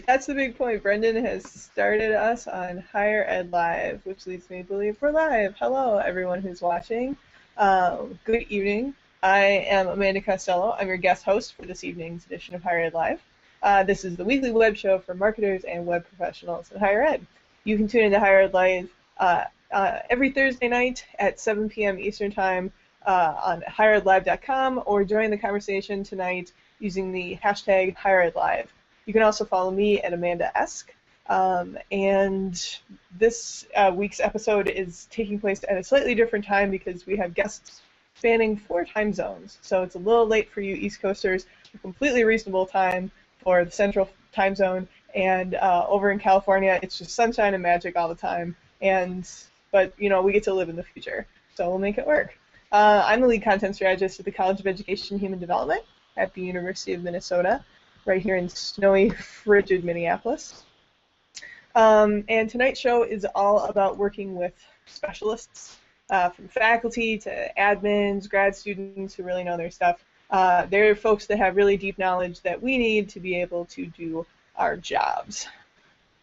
That's the big point. Brendan has started us on Higher Ed Live, which leads me to believe we're live. Hello, everyone who's watching. Good evening. I am Amanda Costello. I'm your guest host for this evening's edition of Higher Ed Live. This is the weekly web show for marketers and web professionals in higher ed. You can tune into Higher Ed Live every Thursday night at 7 p.m. Eastern Time on higheredlive.com or join the conversation tonight using the hashtag HigherEdLive. You can also follow me at AmandaEsk. And this week's episode is taking place at a slightly different time because we have guests spanning 4 time zones. So it's a little late for you East Coasters, a completely reasonable time for the Central Time Zone. And over in California, it's just sunshine and magic all the time. But you know, we get to live in the future, so we'll make it work. I'm the lead content strategist at the College of Education and Human Development at the University of Minnesota, right here in snowy, frigid Minneapolis. And tonight's show is all about working with specialists, from faculty to admins, grad students who really know their stuff. They're folks that have really deep knowledge that we need to be able to do our jobs.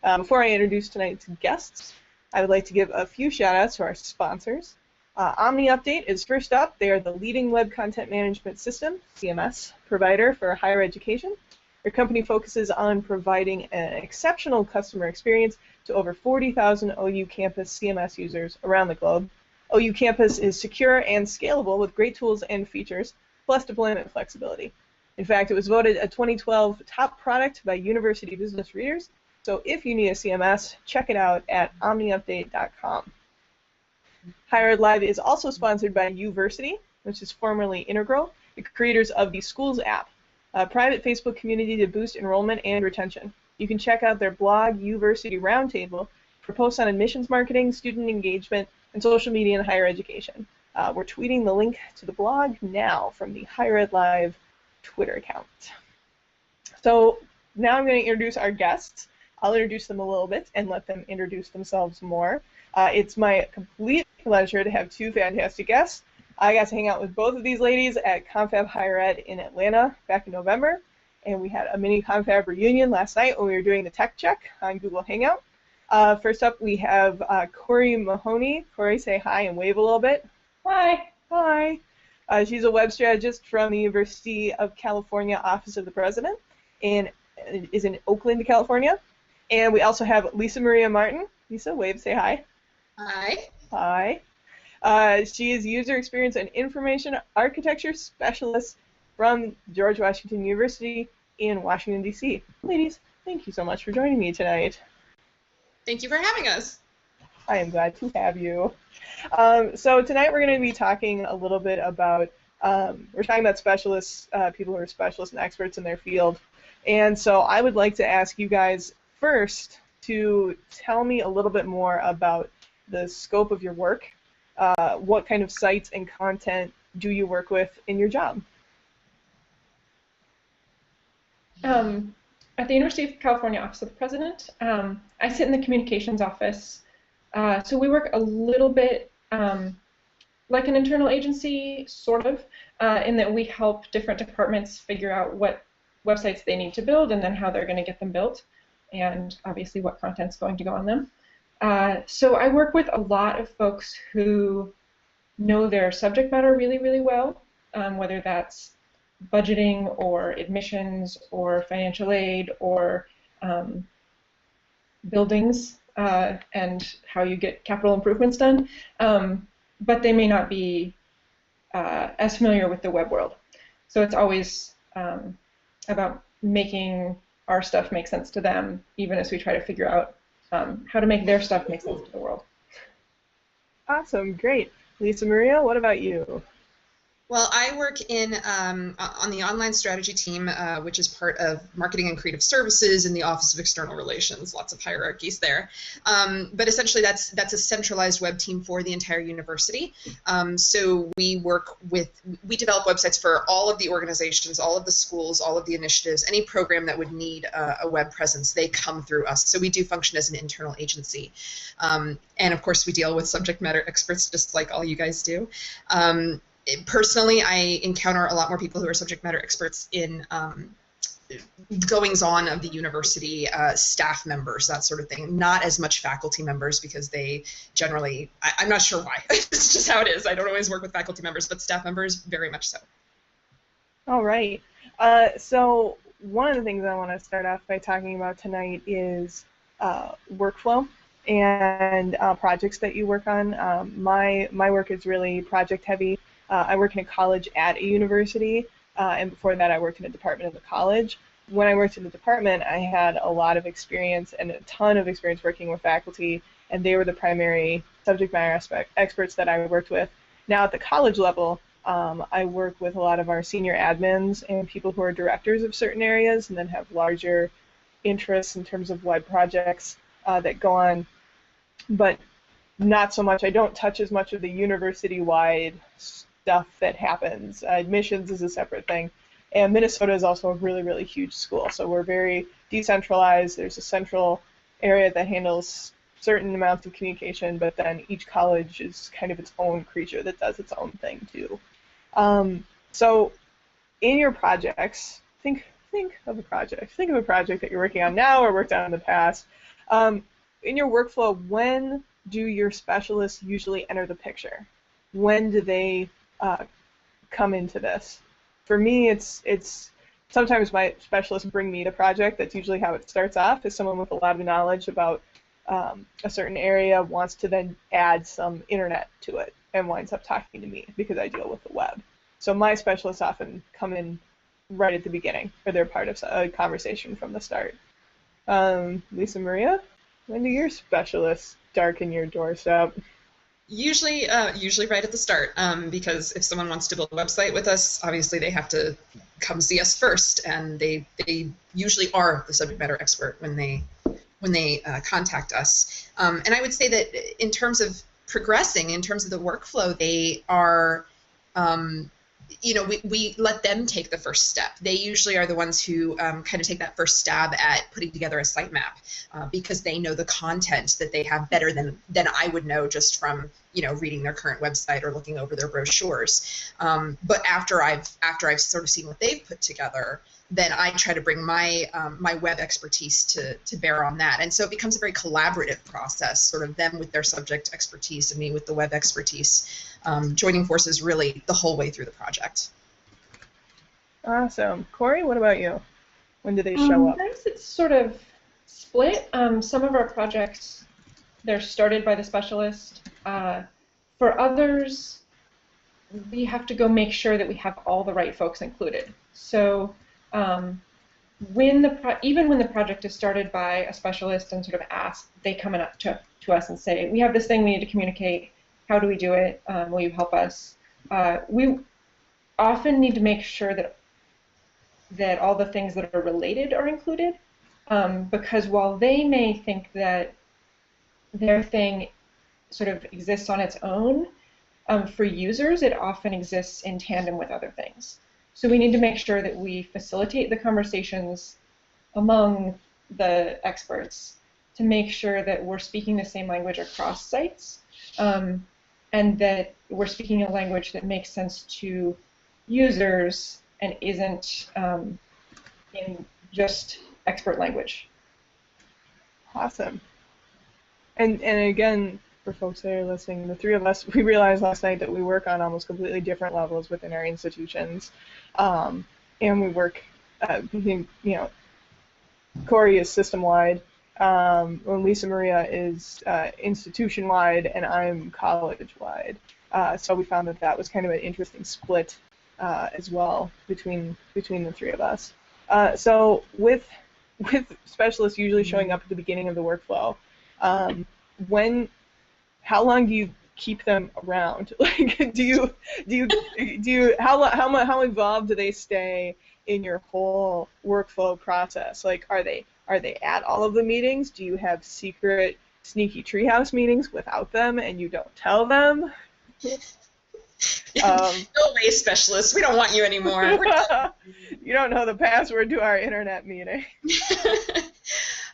Before I introduce tonight's guests, I would like to give a few shout-outs to our sponsors. Omni Update is first up. They are the leading web content management system, CMS, provider for higher education. Their company focuses on providing an exceptional customer experience to over 40,000 OU Campus CMS users around the globe. OU Campus is secure and scalable with great tools and features, plus deployment flexibility. In fact, it was voted a 2012 top product by University Business Readers, so if you need a CMS, check it out at omniupdate.com. Higher Ed Live is also sponsored by Uversity, which is formerly Integral, the creators of the Schools app, a private Facebook community to boost enrollment and retention. You can check out their blog, Uversity Roundtable, for posts on admissions marketing, student engagement, and social media in higher education. We're tweeting the link to the blog now from the Higher Ed Live Twitter account. So now I'm going to introduce our guests. I'll introduce them a little bit and let them introduce themselves more. It's my complete pleasure to have 2 fantastic guests. I got to hang out with both of these ladies at Confab Higher Ed in Atlanta back in November, and we had a mini Confab reunion last night when we were doing the tech check on Google Hangout. First up, we have Corey Mahoney. Corey, say hi and wave a little bit. Hi. Hi. She's a web strategist from the University of California Office of the President and is in Oakland, California. And we also have Lisa Maria Martin. Lisa, wave, say hi. Hi. Hi. She is user experience and information architecture specialist from George Washington University in Washington, D.C. Ladies, thank you so much for joining me tonight. Thank you for having us. I am glad to have you. So tonight we're going to be talking a little bit about, we're talking about specialists, people who are specialists and experts in their field. And so I would like to ask you guys first to tell me a little bit more about the scope of your work. What kind of sites and content do you work with in your job? At the University of California Office of the President, I sit in the communications office. So we work a little bit like an internal agency, sort of, in that we help different departments figure out what websites they need to build and then how they're going to get them built, and obviously what content's going to go on them. So I work with a lot of folks who know their subject matter really, really well, whether that's budgeting or admissions or financial aid or buildings and how you get capital improvements done, but they may not be as familiar with the web world. So it's always about making our stuff make sense to them, even as we try to figure out how to make their stuff make sense to the world. Awesome, great. Lisa Maria, what about you? Well, I work in on the online strategy team, which is part of marketing and creative services in the Office of External Relations. Lots of hierarchies there, but essentially that's a centralized web team for the entire university. So we develop websites for all of the organizations, all of the schools, all of the initiatives, any program that would need a web presence. They come through us. So we do function as an internal agency, and of course we deal with subject matter experts, just like all you guys do. Personally, I encounter a lot more people who are subject matter experts in goings-on of the university, staff members, that sort of thing. Not as much faculty members because they generally, I'm not sure why. It's just how it is. I don't always work with faculty members, but staff members, very much so. All right. So one of the things I want to start off by talking about tonight is workflow and projects that you work on. My work is really project heavy. I work in a college at a university, and before that I worked in a department of the college. When I worked in the department, I had a lot of experience and a ton of experience working with faculty, and they were the primary subject matter experts that I worked with. Now at the college level, I work with a lot of our senior admins and people who are directors of certain areas and then have larger interests in terms of web projects that go on, but not so much. I don't touch as much of the university-wide stuff that happens. Admissions is a separate thing. And Minnesota is also a really, really huge school, so we're very decentralized. There's a central area that handles certain amounts of communication, but then each college is kind of its own creature that does its own thing too. So in your projects, think of a project. Think of a project that you're working on now or worked on in the past. In your workflow, when do your specialists usually enter the picture? When do they come into this? For me, it's sometimes my specialists bring me the project. That's usually how it starts off, is someone with a lot of knowledge about a certain area wants to then add some internet to it and winds up talking to me because I deal with the web. So my specialists often come in right at the beginning, or they're part of a conversation from the start. Lisa Maria, when do your specialists darken your doorstep? Usually right at the start, because if someone wants to build a website with us, obviously they have to come see us first, and they usually are the subject matter expert when they contact us. And I would say that in terms of progressing, in terms of the workflow, they are, we let them take the first step. They usually are the ones who kind of take that first stab at putting together a sitemap because they know the content that they have better than I would know just from reading their current website or looking over their brochures. But after I've sort of seen what they've put together, then I try to bring my my web expertise to bear on that. And so it becomes a very collaborative process, sort of them with their subject expertise and me with the web expertise, joining forces really the whole way through the project. Awesome. Corey, what about you? When do they show up? It's sort of split. Some of our projects, they're started by the specialist. For others, we have to go make sure that we have all the right folks included. So even when the project is started by a specialist and sort of asked, they come up to us and say, we have this thing we need to communicate. How do we do it? Will you help us? We often need to make sure that all the things that are related are included, because while they may think that their thing sort of exists on its own, for users it often exists in tandem with other things. So we need to make sure that we facilitate the conversations among the experts to make sure that we're speaking the same language across sites, and that we're speaking a language that makes sense to users and isn't in just expert language. Awesome. And again, for folks that are listening, the three of us, we realized last night that we work on almost completely different levels within our institutions. And we work, Corey is system-wide, Lisa Maria is institution-wide, and I'm college-wide. So we found that was kind of an interesting split as well between the three of us. So with specialists usually showing up at the beginning of the workflow, how long do you keep them around? Like, how involved do they stay in your whole workflow process? Like, are they at all of the meetings? Do you have secret, sneaky treehouse meetings without them and you don't tell them? No way, specialists. We don't want you anymore. You don't know the password to our internet meeting.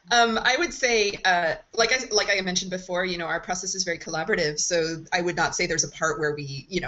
I would say, like I mentioned before, our process is very collaborative. So I would not say there's a part where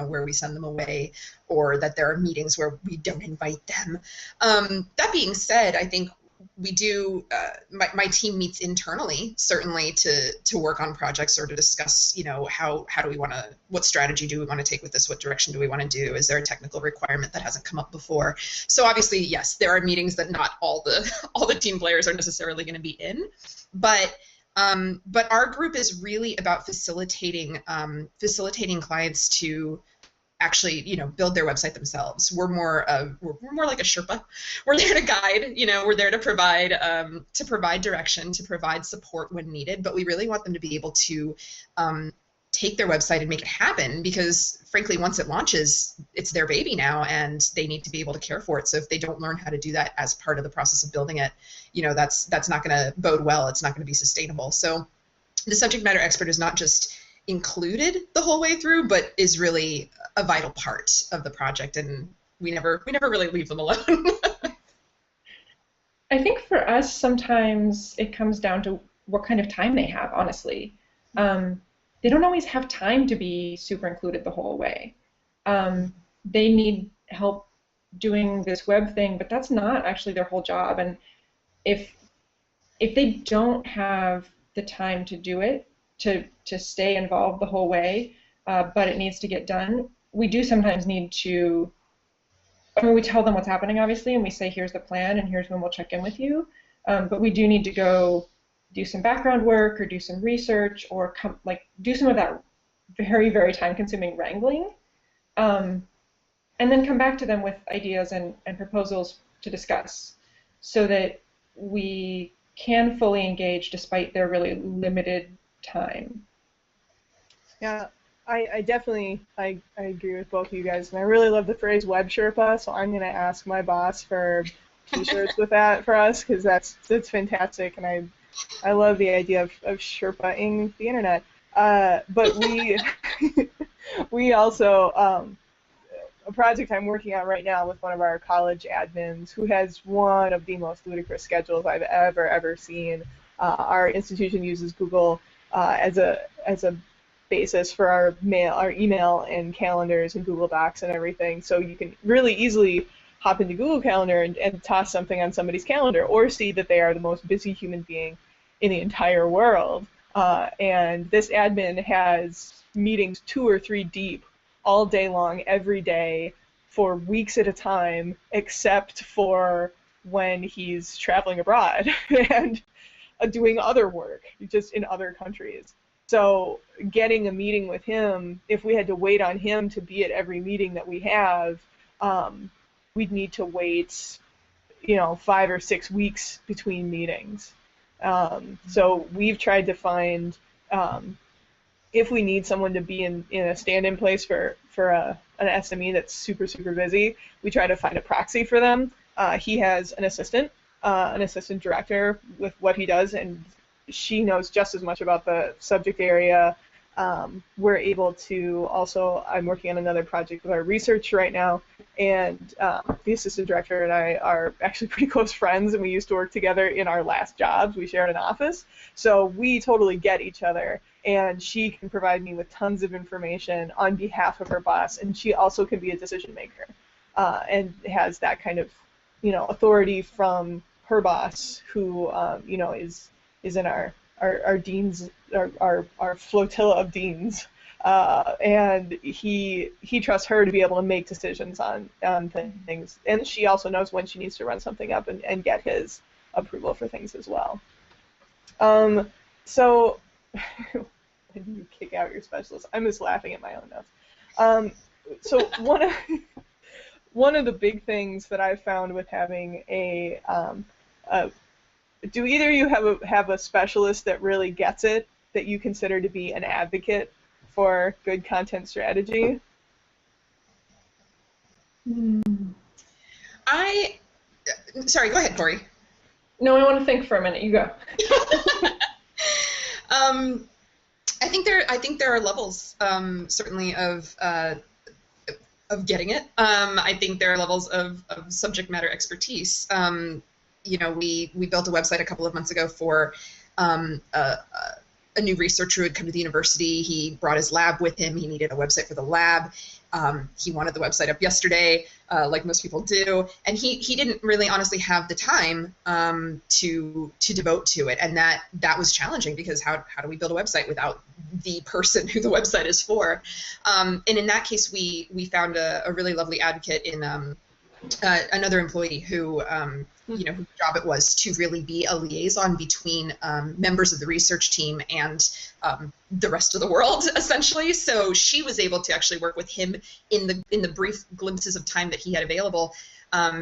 where we send them away, or that there are meetings where we don't invite them. That being said, I think we do. My team meets internally, certainly, to work on projects or to discuss, how do we want to, what strategy do we want to take with this? What direction do we want to do? Is there a technical requirement that hasn't come up before? So obviously, yes, there are meetings that not all the team players are necessarily going to be in, but our group is really about facilitating clients to actually, build their website themselves. We're more like a Sherpa. We're there to guide. We're there to provide direction, to provide support when needed. But we really want them to be able to take their website and make it happen, because frankly, once it launches, it's their baby now, and they need to be able to care for it. So if they don't learn how to do that as part of the process of building it, that's not going to bode well. It's not going to be sustainable. So the subject matter expert is not just included the whole way through, but is really a vital part of the project, and we never really leave them alone. I think for us, sometimes it comes down to what kind of time they have, honestly. They don't always have time to be super included the whole way. They need help doing this web thing, but that's not actually their whole job. And if they don't have the time to do it, to stay involved the whole way, but it needs to get done, we do sometimes need to, we tell them what's happening, obviously, and we say, here's the plan, and here's when we'll check in with you, but we do need to go do some background work, or do some research, or do some of that very, very time-consuming wrangling, and then come back to them with ideas and proposals to discuss, so that we can fully engage despite their really limited time. Yeah, I definitely I agree with both of you guys, and I really love the phrase web Sherpa, so I'm going to ask my boss for t-shirts with that for us, because that's fantastic, and I love the idea of Sherpa-ing the internet. But we also, a project I'm working on right now with one of our college admins, who has one of the most ludicrous schedules I've ever seen. Our institution uses Google as a basis for our email and calendars and Google Docs and everything. So you can really easily hop into Google Calendar and toss something on somebody's calendar, or see that they are the most busy human being in the entire world. And this admin has meetings 2 or 3 deep all day long, every day, for weeks at a time, except for when he's traveling abroad and doing other work, just in other countries. So getting a meeting with him, if we had to wait on him to be at every meeting that we have, we'd need to wait, 5 or 6 weeks between meetings. So we've tried to find, if we need someone to be in a stand-in place for an SME that's super, super busy, we try to find a proxy for them. He has an assistant director with what he does, and she knows just as much about the subject area. We're able to also, I'm working on another project with our research right now, and the assistant director and I are actually pretty close friends, and we used to work together in our last jobs. We shared an office, so we totally get each other, and she can provide me with tons of information on behalf of her boss, and she also can be a decision maker, and has that kind of, authority from her boss, who, is in our deans, our flotilla of deans, and he trusts her to be able to make decisions on things, and she also knows when she needs to run something up and get his approval for things as well. So when you kick out your specialist, I'm just laughing at my own notes. So one of the big things that I've found with having do either of you have a specialist that really gets it, that you consider to be an advocate for good content strategy? Sorry, go ahead, Corey. No, I want to think for a minute. You go. I think there are levels, certainly, of getting it. I think there are levels of subject matter expertise. we built a website a couple of months ago for a new researcher who had come to the university. He brought his lab with him. He needed a website for the lab. He wanted the website up yesterday, like most people do, and he didn't really honestly have the time to devote to it, and that was challenging because how do we build a website without the person who the website is for? And in that case, we found a really lovely advocate in another employee who whose job it was to really be a liaison between members of the research team and the rest of the world, essentially. So she was able to actually work with him in the brief glimpses of time that he had available.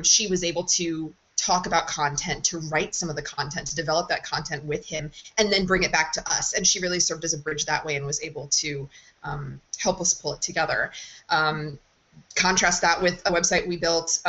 She was able to talk about content, to write some of the content, to develop that content with him, and then bring it back to us. And she really served as a bridge that way and was able to help us pull it together. Contrast that with a website we built.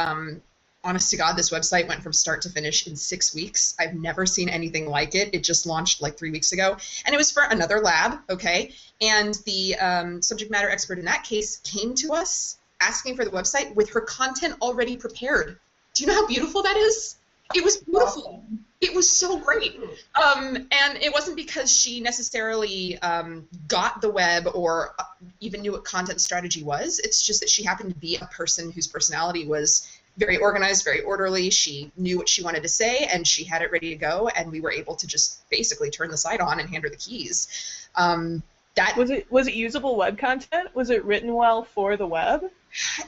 Honest to God, this website went from start to finish in 6 weeks. I've never seen anything like it. It just launched like 3 weeks ago. And it was for another lab, okay? And the subject matter expert in that case came to us asking for the website with her content already prepared. Do you know how beautiful that is? It was beautiful. It was so great. And it wasn't because she necessarily got the web or even knew what content strategy was. It's just that she happened to be a person whose personality was very organized, very orderly. She knew what she wanted to say, and she had it ready to go, and we were able to just basically turn the site on and hand her the keys. Was it usable web content? Was it written well for the web?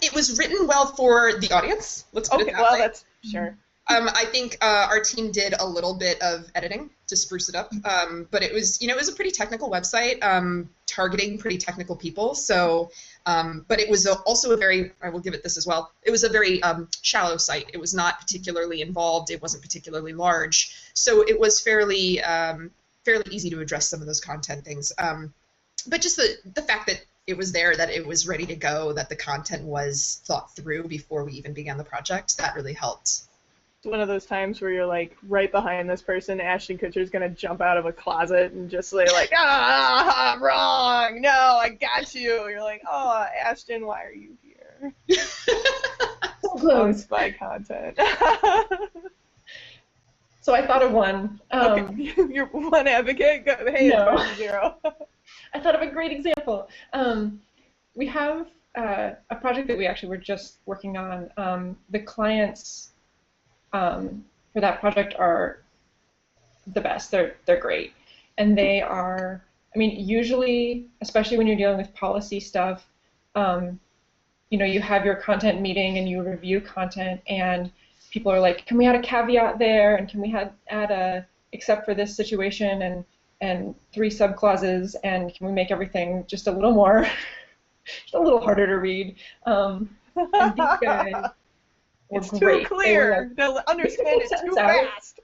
It was written well for the audience. Let's put it that way. That's sure. I think our team did a little bit of editing to spruce it up, but it was a pretty technical website, targeting pretty technical people. So, but it was also a very, I will give it this as well, it was a very shallow site. It was not particularly involved. It wasn't particularly large. So it was fairly easy to address some of those content things. But just the fact that it was there, that it was ready to go, that the content was thought through before we even began the project, that really helped. One of those times where you're like right behind this person, Ashton Kutcher's gonna jump out of a closet and just say like, I'm wrong, no, I got you. You're like, oh, Ashton, why are you here? So close. Spy content. So I thought of one. Okay. You're one advocate. Go, hey, no. It's 0. I thought of a great example. We have a project that we actually were just working on. The clients for that project are the best. They're great, and they are. I mean, usually, especially when you're dealing with policy stuff, you have your content meeting and you review content, and people are like, "Can we add a caveat there? And can we add a except for this situation and 3 subclauses? And can we make everything just a little more, just a little harder to read?" And these guys. It's too clear. They'll understand it too fast.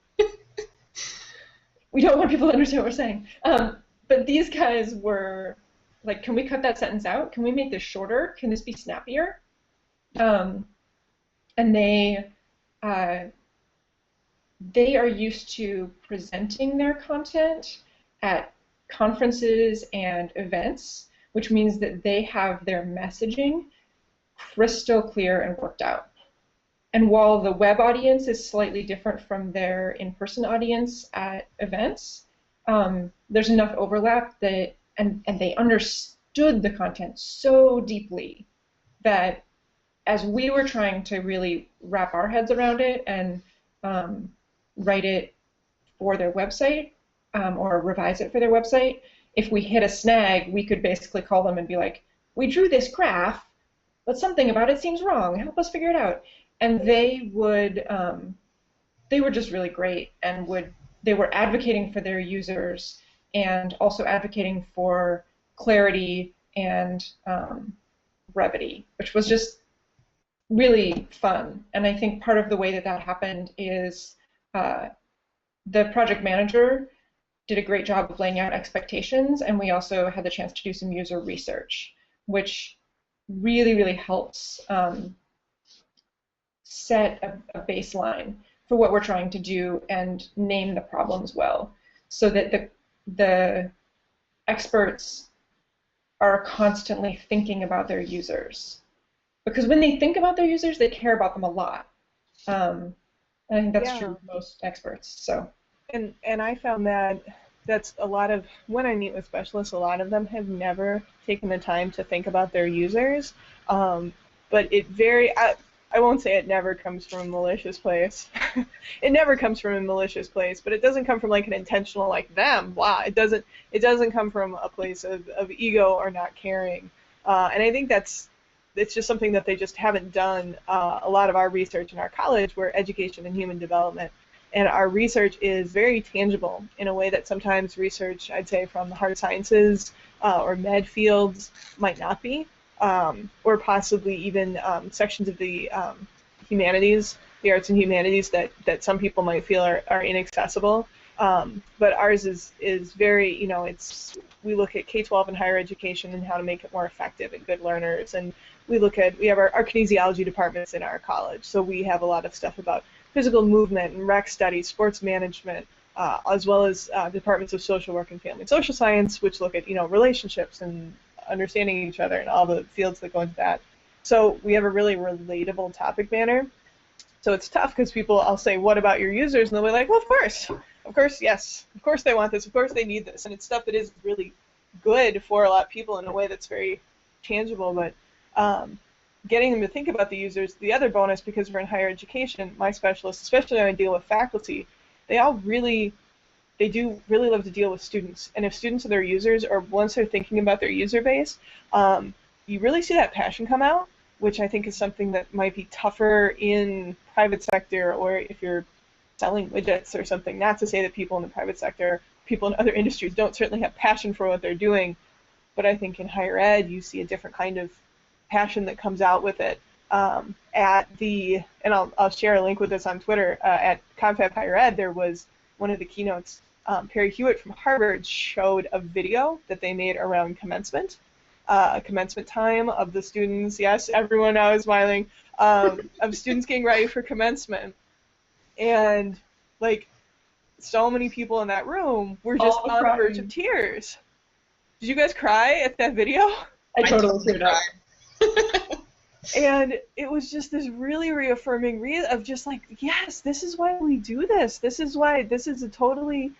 We don't want people to understand what we're saying. But these guys were like, can we cut that sentence out? Can we make this shorter? Can this be snappier? And they are used to presenting their content at conferences and events, which means that they have their messaging crystal clear and worked out. And while the web audience is slightly different from their in-person audience at events, there's enough overlap that, and they understood the content so deeply that as we were trying to really wrap our heads around it and write it for their website or revise it for their website, if we hit a snag, we could basically call them and be like, "We drew this graph, but something about it seems wrong. Help us figure it out." And they were just really great, and they were advocating for their users and also advocating for clarity and brevity, which was just really fun. And I think part of the way that happened is the project manager did a great job of laying out expectations, and we also had the chance to do some user research, which really, really helps set a baseline for what we're trying to do and name the problems well, so that the experts are constantly thinking about their users. Because when they think about their users, they care about them a lot. And And I think that's Yeah. true of most experts. So. And I found that that's a lot of, when I meet with specialists, a lot of them have never taken the time to think about their users. But I won't say it never comes from a malicious place. It never comes from a malicious place, but it doesn't come from like an intentional like them. Wow, it doesn't come from a place of ego or not caring. And I think it's just something that they just haven't done. A lot of our research in our college, we're education and human development, and our research is very tangible in a way that sometimes research, I'd say, from the hard sciences or med fields might not be, or possibly even sections of the humanities, the arts and humanities that some people might feel are inaccessible. But ours is very, we look at K-12 and higher education and how to make it more effective and good learners. And we have our kinesiology departments in our college, so we have a lot of stuff about physical movement and rec studies, sports management, as well as departments of social work and family and social science, which look at relationships and understanding each other and all the fields that go into that. So we have a really relatable topic matter. So it's tough because I'll say, what about your users? And they'll be like, well, of course, yes, of course they want this, of course they need this. And it's stuff that is really good for a lot of people in a way that's very tangible, but getting them to think about the users, the other bonus, because we're in higher education, my specialists, especially when I deal with faculty, they do really love to deal with students. And if students are their users, or once they're thinking about their user base, you really see that passion come out, which I think is something that might be tougher in private sector, or if you're selling widgets or something. Not to say that people in the private sector, people in other industries don't certainly have passion for what they're doing, but I think in higher ed you see a different kind of passion that comes out with it. And I'll share a link with this on Twitter, at Confab Higher Ed, there was one of the keynotes, Perry Hewitt from Harvard showed a video that they made around commencement time of the students, yes, everyone now is smiling, of students getting ready for commencement. And like, so many people in that room were just on the verge of tears. Did you guys cry at that video? I totally teared up. And it was just this really reaffirming of just like, yes, this is why we do this. This is why this is a totally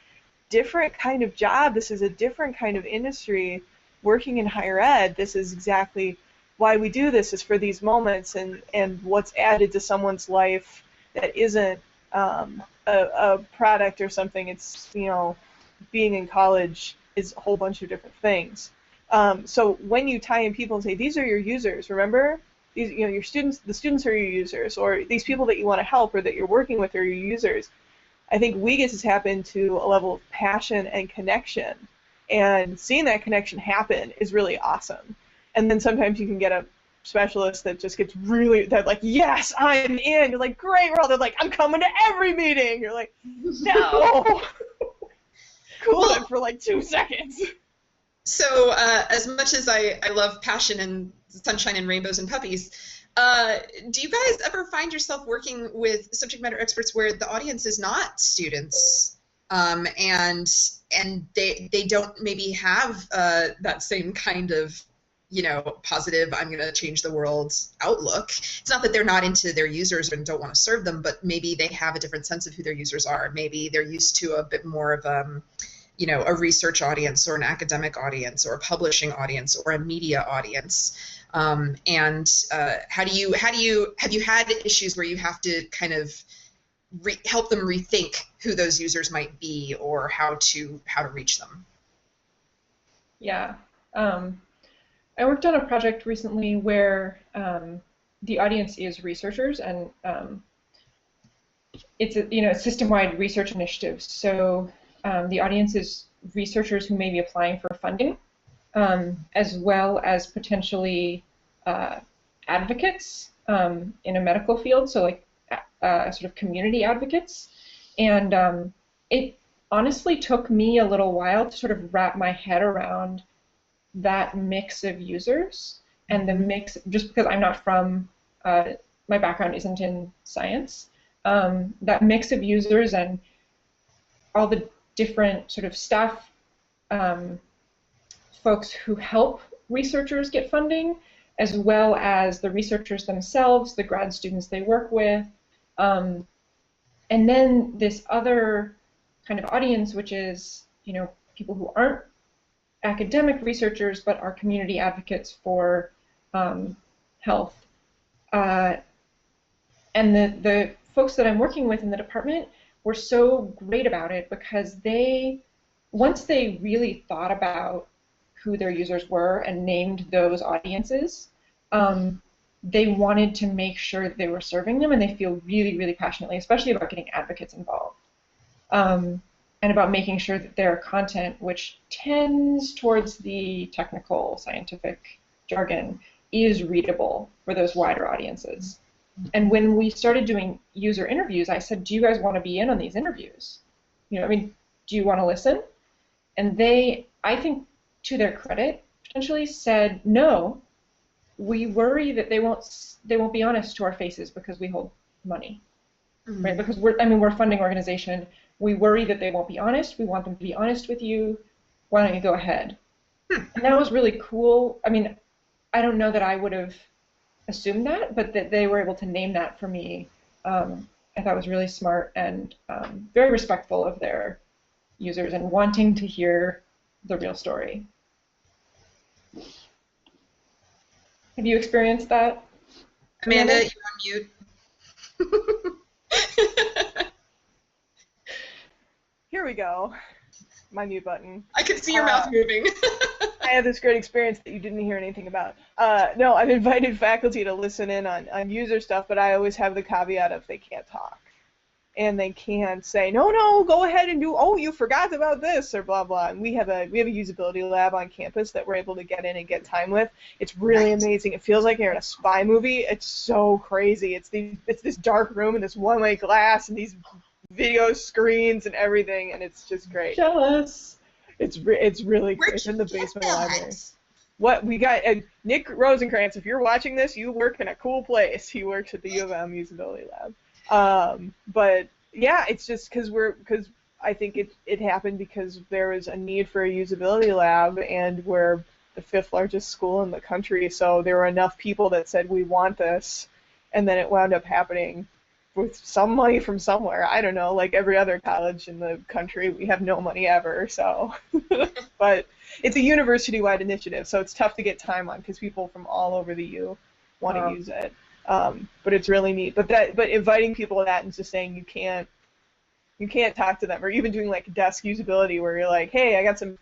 different kind of job. This is a different kind of industry. Working in higher ed, this is exactly why we do this, is for these moments and what's added to someone's life that isn't a product or something. It's, being in college is a whole bunch of different things. So when you tie in people and say, these are your users, remember? These, your students, the students are your users, or these people that you want to help or that you're working with are your users. I think we get to tap into a level of passion and connection, and seeing that connection happen is really awesome. And then sometimes you can get a specialist that just gets really, that like, yes, I'm in. You're like, great, they're like, I'm coming to every meeting. You're like, no. Cool it for like 2 seconds. So as much as I love passion and sunshine and rainbows and puppies, do you guys ever find yourself working with subject matter experts where the audience is not students, and they don't maybe have that same kind of positive, I'm going to change the world outlook? It's not that they're not into their users and don't want to serve them, but maybe they have a different sense of who their users are. Maybe they're used to a bit more of a research audience, or an academic audience, or a publishing audience, or a media audience. Have you had issues where you have to kind of help them rethink who those users might be, or how to reach them? Yeah. I worked on a project recently where the audience is researchers, and it's a system-wide research initiative. So the audience is researchers who may be applying for funding, as well as potentially advocates in a medical field, so like sort of community advocates. And it honestly took me a little while to sort of wrap my head around that mix of users, and the mix, just because I'm not from, my background isn't in science, that mix of users and all the different sort of staff folks who help researchers get funding, as well as the researchers themselves, the grad students they work with. And then this other kind of audience, which is, people who aren't academic researchers but are community advocates for health. And the folks that I'm working with in the department were so great about it because once they really thought about who their users were and named those audiences, they wanted to make sure that they were serving them, and they feel really, really passionately, especially about getting advocates involved. And about making sure that their content, which tends towards the technical, scientific jargon, is readable for those wider audiences. And when we started doing user interviews, I said, do you guys want to be in on these interviews? Do you want to listen? And they, I think to their credit, potentially said, no, we worry that they won't be honest to our faces because we hold money, right? Because we're a funding organization. We worry that they won't be honest. We want them to be honest with you. Why don't you go ahead? And that was really cool. I don't know that I would have assumed that, but that they were able to name that for me, I thought was really smart and very respectful of their users and wanting to hear the real story. Have you experienced that? Amanda, you're on mute. Here we go. My mute button. I could see your mouth moving. I had this great experience that you didn't hear anything about. No, I've invited faculty to listen in on user stuff, but I always have the caveat of they can't talk. And they can't say, no, go ahead and do, oh, you forgot about this, or blah, blah. And we have a usability lab on campus that we're able to get in and get time with. It's really amazing. It feels like you're in a spy movie. It's so crazy. It's this dark room and this one-way glass and these video screens and everything, and it's just great. Jealous. It's really great. It's in the basement library. What we got, Nick Rosenkrantz, if you're watching this, you work in a cool place. He works at the U of M usability lab. But yeah, it's just because I think it happened because there was a need for a usability lab, and we're the 5th largest school in the country, so there were enough people that said we want this, and then it wound up happening with some money from somewhere. I don't know, like every other college in the country, we have no money ever, so. But it's a university-wide initiative, so it's tough to get time on because people from all over the U want to use it. But it's really neat. But inviting people to that and just saying you can't talk to them, or even doing like desk usability where you're like, hey, I got some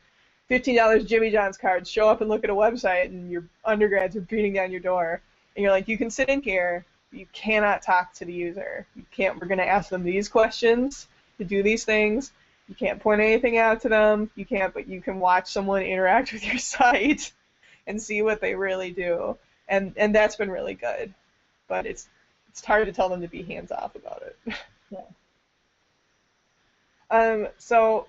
$15 Jimmy John's cards, show up and look at a website, and your undergrads are beating down your door, and you're like, you can sit in here. You cannot talk to the user. You can't. We're going to ask them these questions to do these things. You can't point anything out to them. You can't, but you can watch someone interact with your site and see what they really do. And that's been really good. But it's hard to tell them to be hands off about it. Yeah. So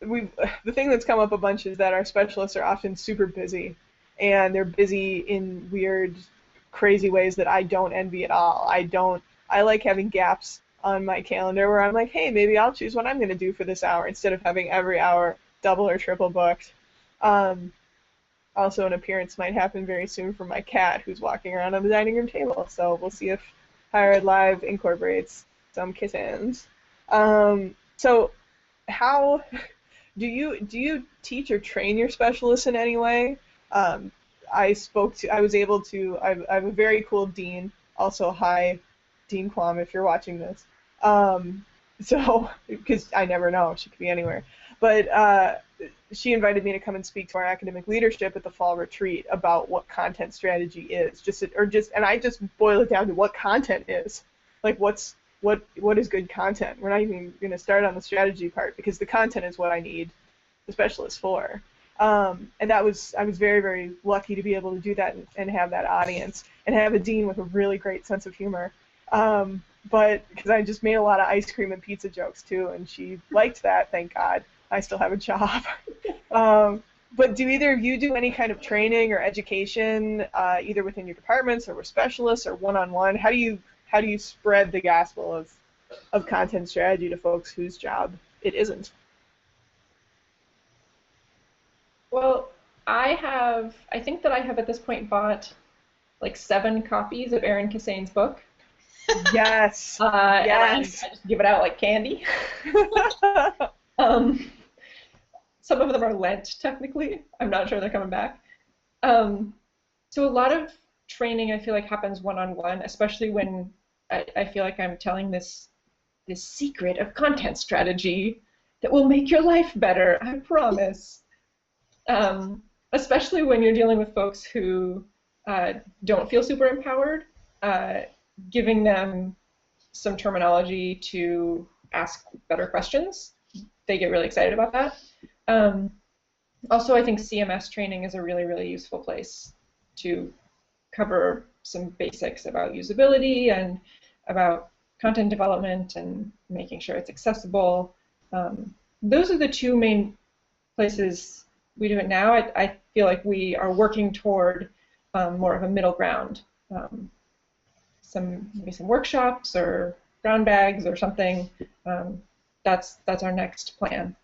the thing that's come up a bunch is that our specialists are often super busy, and they're busy in weird, crazy ways that I don't envy at all. I like having gaps on my calendar where I'm like, hey, maybe I'll choose what I'm going to do for this hour instead of having every hour double or triple booked. Also, an appearance might happen very soon from my cat who's walking around on the dining room table, so we'll see if Higher Ed Live incorporates some kittens. So how do you teach or train your specialists in any way? I have a very cool dean, also hi, Dean Quam, if you're watching this. So, because I never know, she could be anywhere. But she invited me to come and speak to our academic leadership at the fall retreat about what content strategy is. And I just boil it down to what content is. Like what is good content? We're not even going to start on the strategy part because the content is what I need the specialist for. And I was very, very lucky to be able to do that and have that audience and have a dean with a really great sense of humor. But because I just made a lot of ice cream and pizza jokes too, and she liked that, thank God. I still have a job. But do either of you do any kind of training or education, either within your departments or with specialists or one-on-one? How do you spread the gospel of content strategy to folks whose job it isn't? Well, I think that I have at this point bought like 7 copies of Erin Kassane's book. Yes. And I Yes. just give it out like candy. Um, some of them are lent, technically. I'm not sure they're coming back. So a lot of training, I feel like, happens one-on-one, especially when I feel like I'm telling this secret of content strategy that will make your life better, I promise. Especially when you're dealing with folks who don't feel super empowered, giving them some terminology to ask better questions. They get really excited about that. Also, I think CMS training is a really, really useful place to cover some basics about usability and about content development and making sure it's accessible. Those are the two main places we do it now. I feel like we are working toward more of a middle ground. Maybe some workshops or brown bags or something. That's our next plan.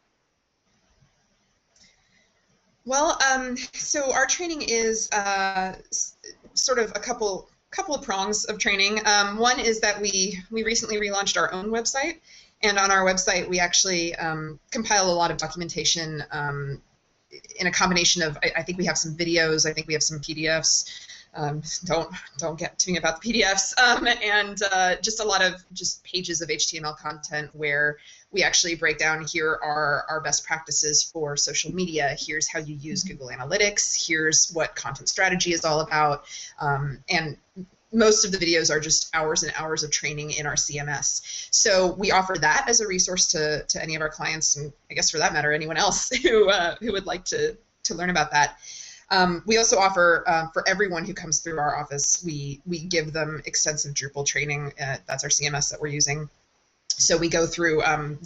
Well, so our training is sort of a couple of prongs of training. One is that we recently relaunched our own website, and on our website we actually compile a lot of documentation in a combination of, I think we have some videos, I think we have some PDFs. Don't get to me about the PDFs, and just a lot of just pages of HTML content where we actually break down, here are our best practices for social media, here's how you use Google Analytics, here's what content strategy is all about, and most of the videos are just hours and hours of training in our CMS. So we offer that as a resource to any of our clients, and I guess for that matter, anyone else who would like to learn about that. We also offer, for everyone who comes through our office, we give them extensive Drupal training. That's our CMS that we're using. So we go through,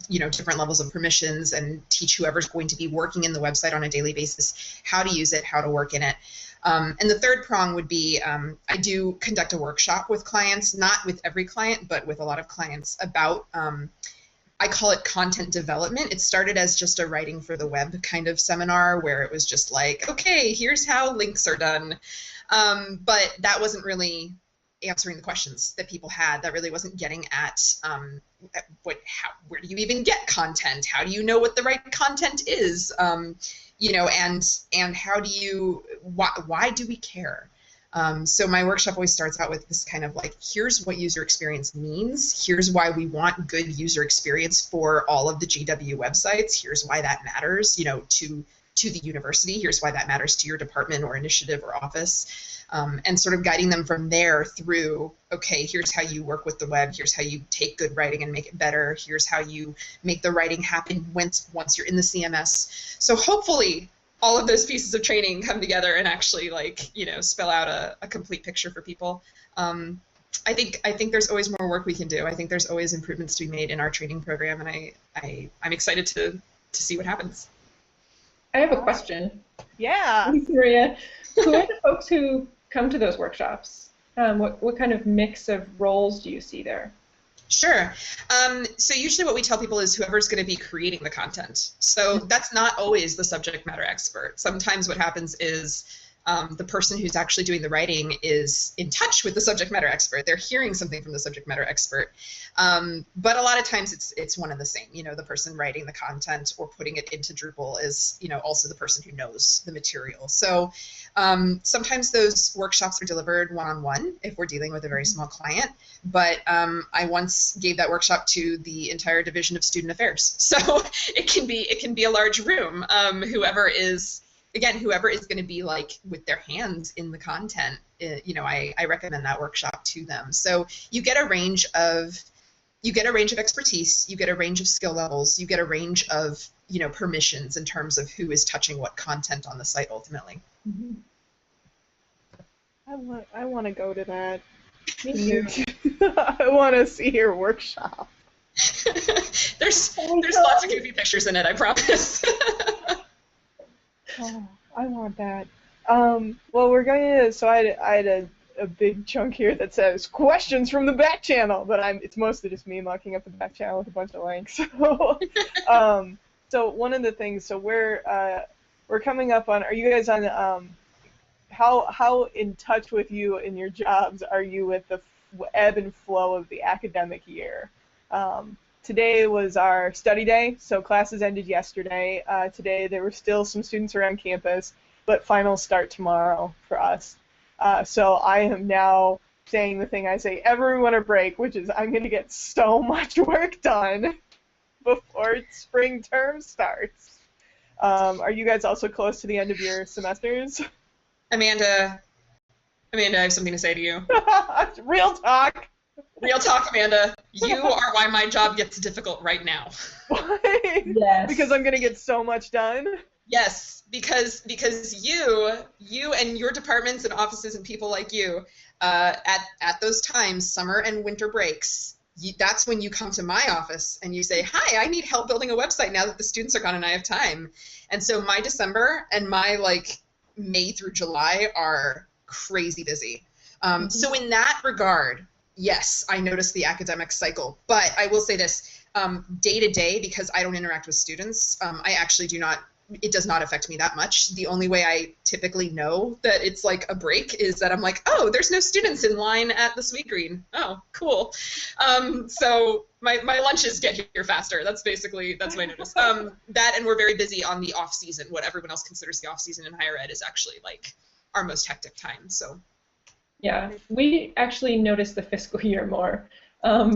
different levels of permissions and teach whoever's going to be working in the website on a daily basis how to use it, how to work in it. And the third prong would be, I do conduct a workshop with clients, not with every client, but with a lot of clients about, I call it content development. It started as just a writing for the web kind of seminar where it was just like, okay, here's how links are done. But that wasn't really answering the questions that people had. That really wasn't getting at where do you even get content? How do you know what the right content is? And how do you, why do we care? So my workshop always starts out with this kind of like, here's what user experience means, here's why we want good user experience for all of the GW websites, here's why that matters, to the university, here's why that matters to your department or initiative or office, and sort of guiding them from there through, okay, here's how you work with the web, here's how you take good writing and make it better, here's how you make the writing happen once you're in the CMS. So hopefully all of those pieces of training come together and actually, spell out a complete picture for people. I think there's always more work we can do. I think there's always improvements to be made in our training program, and I'm excited to see what happens. I have a question. Yeah. Maria, who are the folks who come to those workshops? What kind of mix of roles do you see there? Sure. So usually what we tell people is whoever's going to be creating the content. So that's not always the subject matter expert. Sometimes what happens is the person who's actually doing the writing is in touch with the subject matter expert. They're hearing something from the subject matter expert. But a lot of times it's one and the same. The person writing the content or putting it into Drupal is, also the person who knows the material. So sometimes those workshops are delivered one-on-one if we're dealing with a very small client. But I once gave that workshop to the entire Division of Student Affairs. So it can be a large room. Whoever is going to be like with their hands in the content, I recommend that workshop to them. So you get a range of expertise, you get a range of skill levels, you get a range of permissions in terms of who is touching what content on the site ultimately. Mm-hmm. I want to go to that. Me too. I want to see your workshop. There's lots of goofy pictures in it, I promise. Oh, I want that. Well, we're going to. So I had a big chunk here that says questions from the back channel, but it's mostly just me mucking up the back channel with a bunch of links. So one of the things. So we're coming up on. Are you guys on? How in touch with you in your jobs are you with ebb and flow of the academic year. Today was our study day, so classes ended yesterday. Today there were still some students around campus, but finals start tomorrow for us. So I am now saying the thing I say every winter break, which is I'm going to get so much work done before spring term starts. Are you guys also close to the end of your semesters? Amanda, I have something to say to you. Real talk. Real talk, Amanda. You are why my job gets difficult right now. Why? Yes. Because I'm going to get so much done? Yes, because you and your departments and offices and people like you, at those times, summer and winter breaks, that's when you come to my office and you say, hi, I need help building a website now that the students are gone and I have time. And so my December and my May through July are crazy busy. So in that regard, yes, I notice the academic cycle. But I will say this, day to day, because I don't interact with students, I actually do not, it does not affect me that much. The only way I typically know that it's like a break is that I'm like, oh, there's no students in line at the Sweetgreen. Oh, cool. So my lunches get here faster. That's what I notice. That, and we're very busy on the off season. What everyone else considers the off season in higher ed is actually our most hectic time. So. Yeah, we actually notice the fiscal year more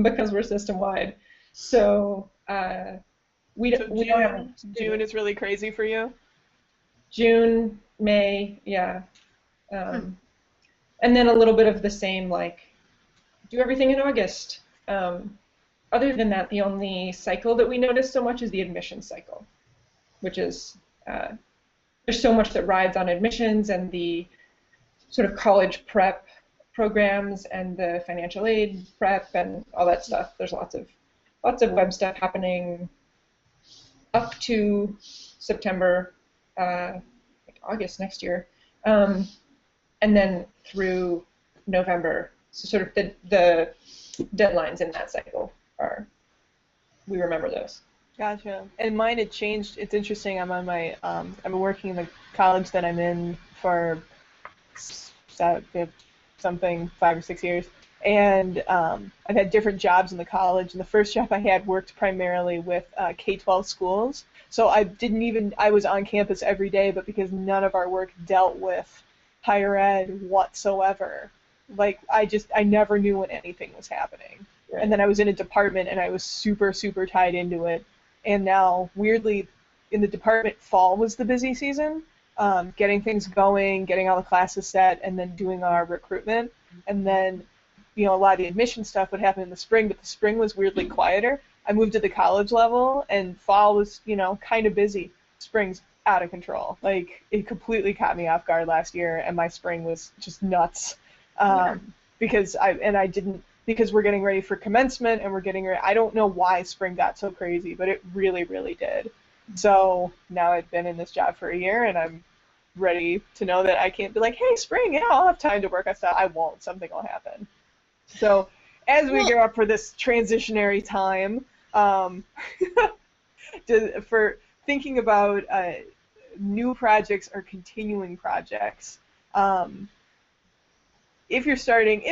because we're system-wide. So we don't have June is really crazy for you? June, May, yeah. And then a little bit of the same, do everything in August. Other than that, the only cycle that we notice so much is the admissions cycle, which is there's so much that rides on admissions and the sort of college prep programs and the financial aid prep and all that stuff. There's lots of web stuff happening up to September, August next year, and then through November. So sort of the deadlines in that cycle we remember those. Gotcha. And mine had changed. It's interesting. I'm on my I'm working in the college that I'm in for 5 or 6 years, and I've had different jobs in the college. And the first job I had worked primarily with K-12 schools, so I was on campus every day, but because none of our work dealt with higher ed whatsoever, I never knew when anything was happening. Right. And then I was in a department and I was super, super tied into it. And now, weirdly, in the department, fall was the busy season. Getting things going, getting all the classes set, and then doing our recruitment. And then, a lot of the admission stuff would happen in the spring, but the spring was weirdly quieter. I moved to the college level, and fall was, kind of busy. Spring's out of control. It completely caught me off guard last year, and my spring was just nuts. Because we're getting ready for commencement, and we're getting ready. I don't know why spring got so crazy, but it really, really did. So now I've been in this job for a year, and I'm ready to know that I can't be like, hey, spring, yeah, I'll have time to work on stuff. I won't. Something will happen. So as we gear up for this transitionary time, for thinking about new projects or continuing projects, if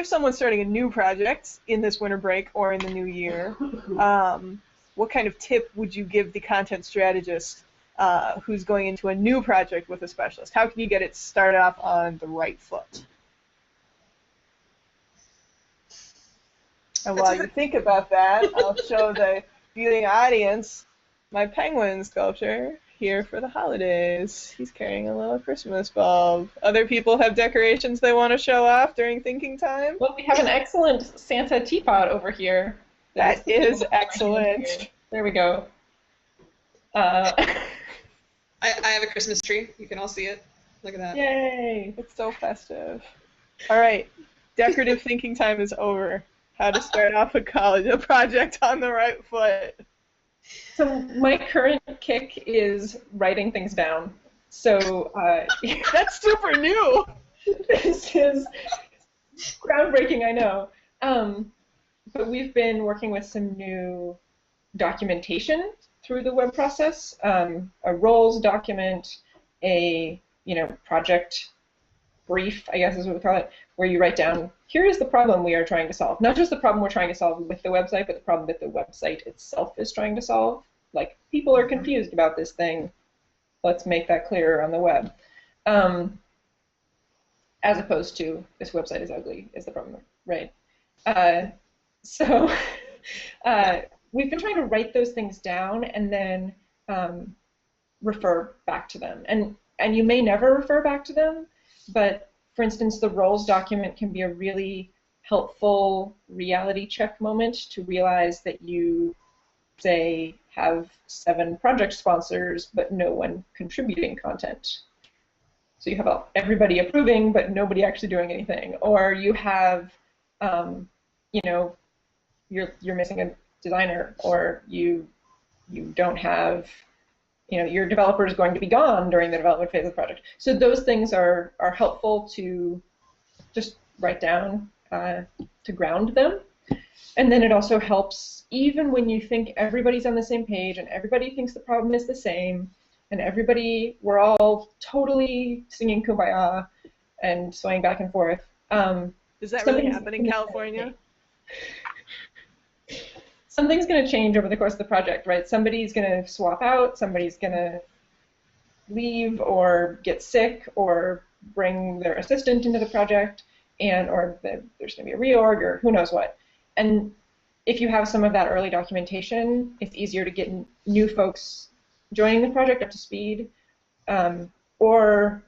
someone's starting a new project in this winter break or in the new year, what kind of tip would you give the content strategist who's going into a new project with a specialist? How can you get it started off on the right foot? And while you think about that, I'll show the viewing audience my penguin sculpture here for the holidays. He's carrying a little Christmas bulb. Other people have decorations they want to show off during thinking time? Well, we have an excellent Santa teapot over here. That is excellent. There we go. I have a Christmas tree. You can all see it. Look at that. Yay! It's so festive. All right, decorative thinking time is over. How to start off a project on the right foot. So my current kick is writing things down. So that's super new. This is groundbreaking, I know. But we've been working with some new documentation through the web process, a roles document, a project brief, I guess is what we call it, where you write down, here is the problem we are trying to solve. Not just the problem we're trying to solve with the website, but the problem that the website itself is trying to solve. Like, people are confused about this thing. Let's make that clearer on the web. As opposed to, this website is ugly, is the problem, right? So we've been trying to write those things down and then refer back to them. And you may never refer back to them, but for instance, the roles document can be a really helpful reality check moment to realize that you, say, have 7 project sponsors, but no one contributing content. So you have everybody approving, but nobody actually doing anything. Or you have, you know, you're missing a designer, or you don't have, you know, your developer is going to be gone during the development phase of the project. So those things are helpful to just write down to ground them. And then it also helps, even when you think everybody's on the same page and everybody thinks the problem is the same, and we're all totally singing Kumbaya and swaying back and forth. Does that really happen in California? Something's going to change over the course of the project, right? Somebody's going to swap out, somebody's going to leave or get sick or bring their assistant into the project, or there's going to be a reorg or who knows what. And if you have some of that early documentation, it's easier to get new folks joining the project up to speed, or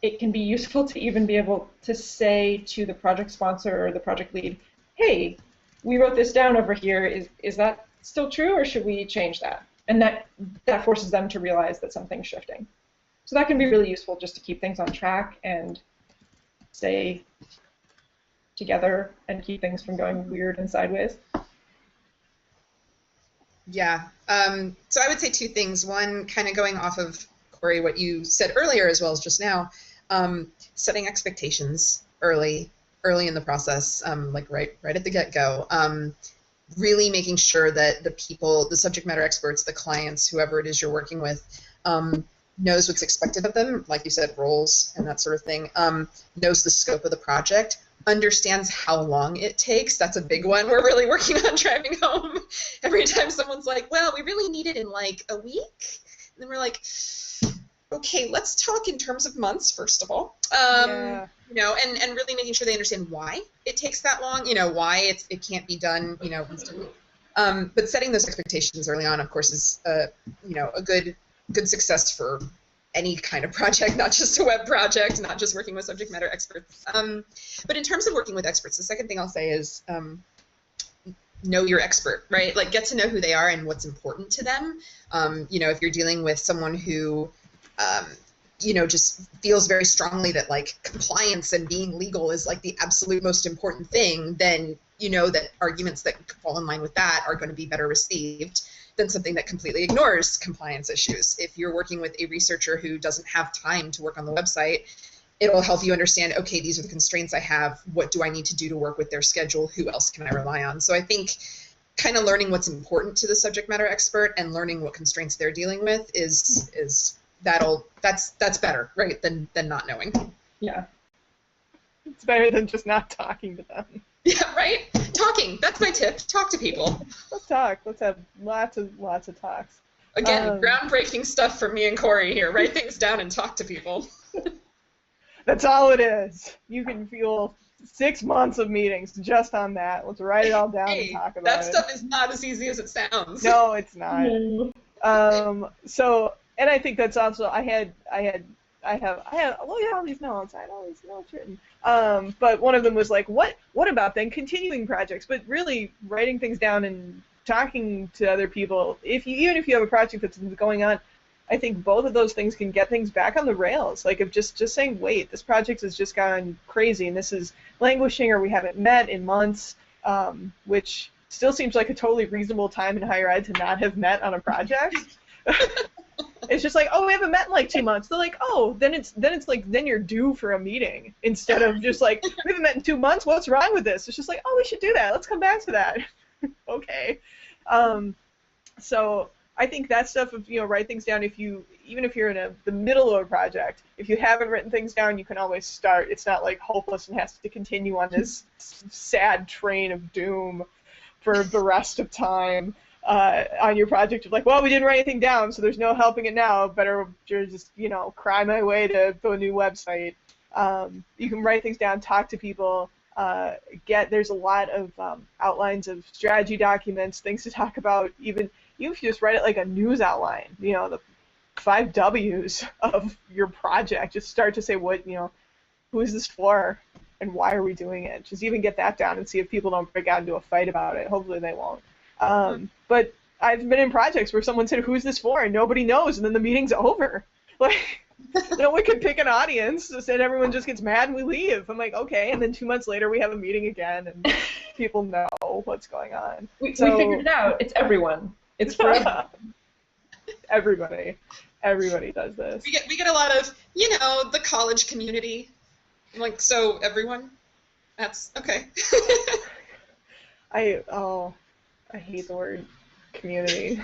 it can be useful to even be able to say to the project sponsor or the project lead, hey, we wrote this down over here, is that still true, or should we change that? And that forces them to realize that something's shifting. So that can be really useful just to keep things on track and stay together and keep things from going weird and sideways. Yeah. So I would say 2 things. One, kind of going off of, Corey, what you said earlier as well as just now, setting expectations early in the process, like right at the get-go. Really making sure that the people, the subject matter experts, the clients, whoever it is you're working with, knows what's expected of them, like you said, roles and that sort of thing, knows the scope of the project, understands how long it takes. That's a big one we're really working on driving home. Every time someone's like, well, we really need it in like a week, and then we're like, okay, let's talk in terms of months, first of all. You know, and really making sure they understand why it takes that long, you know, why it can't be done, you know, instantly. But setting those expectations early on, of course, is, you know, a good success for any kind of project, not just a web project, not just working with subject matter experts. But in terms of working with experts, the second thing I'll say is know your expert, right? Like, get to know who they are and what's important to them. You know, if you're dealing with someone who you know, just feels very strongly that like compliance and being legal is like the absolute most important thing, then you know that arguments that fall in line with that are going to be better received than something that completely ignores compliance issues. If you're working with a researcher who doesn't have time to work on the website, it'll help you understand, okay, these are the constraints I have, what do I need to do to work with their schedule, who else can I rely on? So I think kind of learning what's important to the subject matter expert and learning what constraints they're dealing with is that's better, right, than not knowing. Yeah. It's better than just not talking to them. Yeah, right? Talking. That's my tip. Talk to people. Let's talk. Let's have lots of talks. Again, groundbreaking stuff from me and Corey here. Write things down and talk to people. That's all it is. You can fuel 6 months of meetings just on that. Let's write it all down and talk about it. That stuff is not as easy as it sounds. No, it's not. So, and I think that's also, I have look at all these notes. I had all these notes written. But one of them was like, what about then continuing projects? But really writing things down and talking to other people, even if you have a project that's going on, I think both of those things can get things back on the rails. Like, if just saying, wait, this project has just gone crazy and this is languishing, or we haven't met in months, which still seems like a totally reasonable time in higher ed to not have met on a project. It's just like, oh, we haven't met in like 2 months. They're like, oh, then it's like, then you're due for a meeting, instead of just like, we haven't met in 2 months. What's wrong with this? It's just like, oh, we should do that. Let's come back to that. Okay. So I think that stuff of, write things down. If you even if you're in the middle of a project, if you haven't written things down, you can always start. It's not like hopeless and has to continue on this sad train of doom for the rest of time on your project of like, well, we didn't write anything down, so there's no helping it now. Better just, cry my way to a new website. You can write things down, talk to people. There's a lot of outlines of strategy documents, things to talk about, even if you just write it like a news outline, the 5 W's of your project. Just start to say who is this for and why are we doing it? Just even get that down and see if people don't break out into a fight about it. Hopefully they won't. But I've been in projects where someone said, who's this for? And nobody knows, and then the meeting's over. Like, no one can pick an audience, and everyone just gets mad and we leave. I'm like, okay, and then 2 months later we have a meeting again, and people know what's going on. We figured it out. It's everyone. It's for everyone. Everybody does this. We get a lot of, the college community. I'm like, so everyone? That's okay. I hate the word community.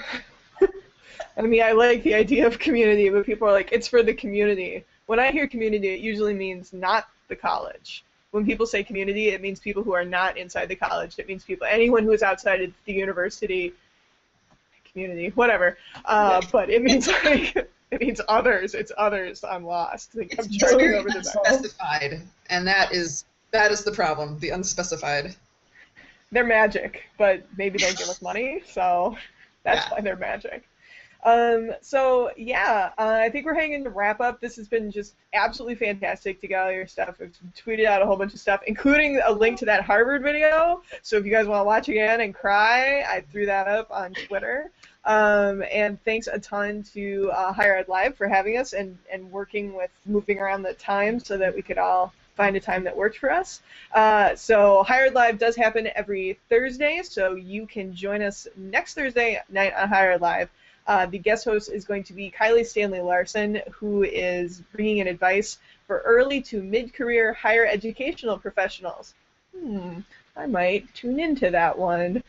I mean, I like the idea of community, but people are like, it's for the community. When I hear community, it usually means not the college. When people say community, it means people who are not inside the college. It means anyone who is outside of the university, community, whatever. But it means it means others. It's others. I'm lost. Like, it's very unspecified, and that is the problem. The unspecified. They're magic, but maybe they give us money, so that's why they're magic. I think we're hanging to wrap up. This has been just absolutely fantastic to get all your stuff. We've tweeted out a whole bunch of stuff, including a link to that Harvard video. So if you guys want to watch again and cry, I threw that up on Twitter. And thanks a ton to Higher Ed Live for having us and working with moving around the time so that we could all find a time that worked for us. So Higher Ed Live does happen every Thursday, so you can join us next Thursday night on Higher Ed Live. The guest host is going to be Kylie Stanley Larson, who is bringing in advice for early to mid-career higher educational professionals. I might tune into that one.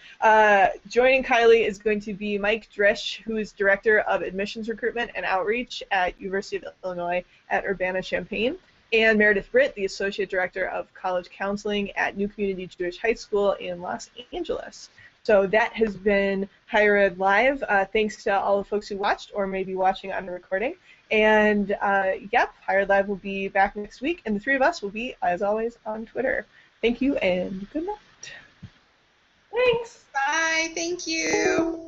Joining Kylie is going to be Mike Dresch, who is Director of Admissions Recruitment and Outreach at University of Illinois at Urbana-Champaign, and Meredith Britt, the Associate Director of College Counseling at New Community Jewish High School in Los Angeles. So that has been Higher Ed Live. Thanks to all the folks who watched or may be watching on the recording. And, Higher Ed Live will be back next week, and the three of us will be, as always, on Twitter. Thank you, and good night. Thanks. Bye. Thank you.